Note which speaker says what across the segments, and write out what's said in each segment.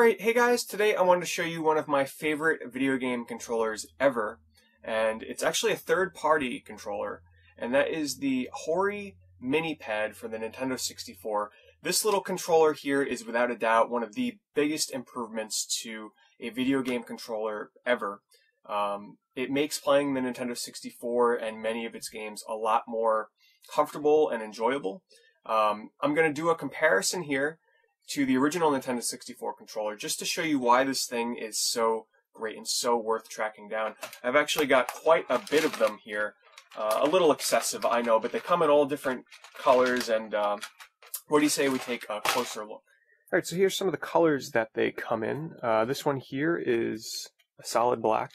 Speaker 1: Alright, hey guys, today I wanted to show you one of my favorite video game controllers ever, and it's actually a third-party controller, and that is the Hori Mini Pad for the Nintendo 64. This little controller here is without a doubt one of the biggest improvements to a video game controller ever. It makes playing the Nintendo 64 and many of its games a lot more comfortable and enjoyable. I'm going to do a comparison here to the original Nintendo 64 controller just to show you why this thing is so great and so worth tracking down. I've actually got quite a bit of them here. A little excessive, I know, but they come in all different colors, and what do you say we take a closer look? Alright, so here's some of the colors that they come in. This one here is a solid black,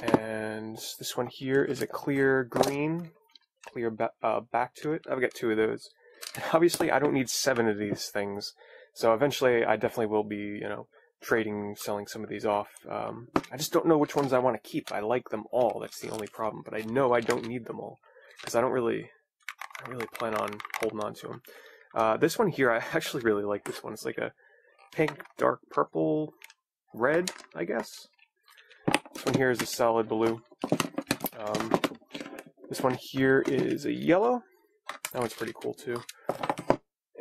Speaker 1: and this one here is a clear green, clear back to it. I've got two of those. Obviously, I don't need 7 of these things, so eventually I definitely will be, trading, selling some of these off. I just don't know which ones I want to keep. I like them all, that's the only problem, but I know I don't need them all, because I don't really plan on holding on to them. This one here, I actually really like this one. It's like a pink, dark purple, red, I guess. This one here is a solid blue. This one here is a yellow. That one's pretty cool too.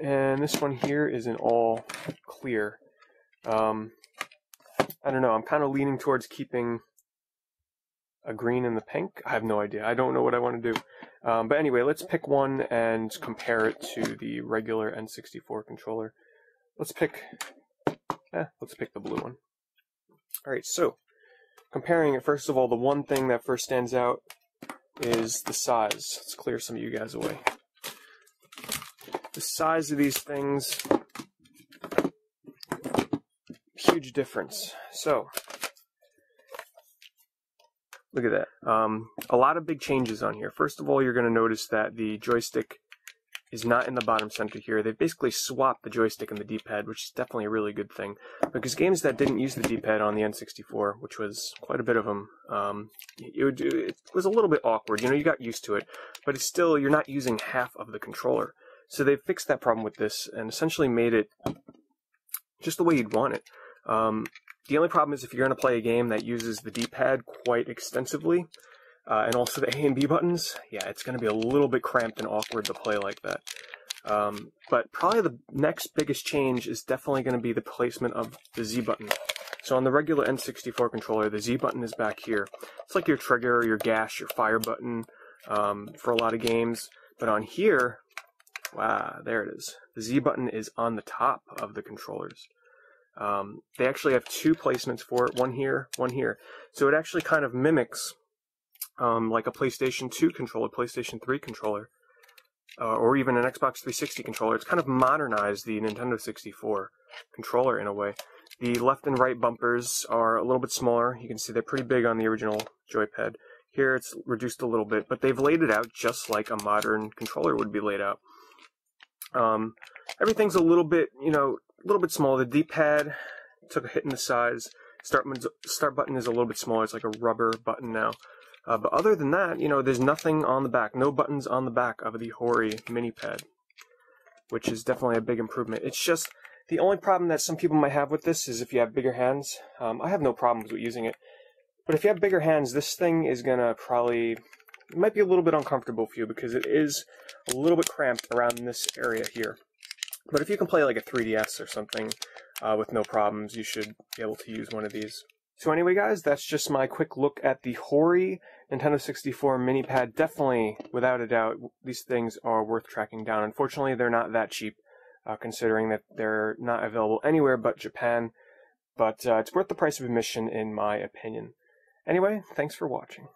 Speaker 1: And this one here is an all clear. I don't know, I'm kind of leaning towards keeping a green and the pink. I have no idea. I don't know what I want to do. But anyway, let's pick one and compare it to the regular N64 controller. Let's pick the blue one. Alright, so comparing it, first of all, the one thing that first stands out is the size. Let's clear some of you guys away. The size of these things, huge difference. So, look at that. A lot of big changes on here. First of all, you're going to notice that the joystick is not in the bottom center here. They've basically swapped the joystick and the D-pad, which is definitely a really good thing. Because games that didn't use the D-pad on the N64, which was quite a bit of them, it was a little bit awkward. You got used to it, but it's still, you're not using half of the controller. So they've fixed that problem with this and essentially made it just the way you'd want it. The only problem is if you're going to play a game that uses the D-pad quite extensively, and also the A and B buttons, yeah, it's going to be a little bit cramped and awkward to play like that. But probably the next biggest change is definitely going to be the placement of the Z button. So on the regular N64 controller, the Z button is back here. It's like your trigger, your gas, your fire button for a lot of games. But on here, wow, there it is. The Z button is on the top of the controllers. They actually have 2 placements for it, one here, one here. So it actually kind of mimics like a PlayStation 2 controller, PlayStation 3 controller, or even an Xbox 360 controller. It's kind of modernized the Nintendo 64 controller in a way. The left and right bumpers are a little bit smaller. You can see they're pretty big on the original joypad. Here it's reduced a little bit, but they've laid it out just like a modern controller would be laid out. Everything's a little bit, smaller. The D-pad took a hit in the size. Start button is a little bit smaller. It's like a rubber button now. But other than that, there's nothing on the back. No buttons on the back of the Hori Mini Pad, which is definitely a big improvement. It's just, the only problem that some people might have with this is if you have bigger hands. I have no problems with using it. But if you have bigger hands, this thing is going to probably, it might be a little bit uncomfortable for you because it is a little bit cramped around this area here. But if you can play like a 3DS or something with no problems, you should be able to use one of these. So anyway, guys, that's just my quick look at the Hori Nintendo 64 Mini Pad. Definitely, without a doubt, these things are worth tracking down. Unfortunately, they're not that cheap, considering that they're not available anywhere but Japan. But it's worth the price of admission, in my opinion. Anyway, thanks for watching.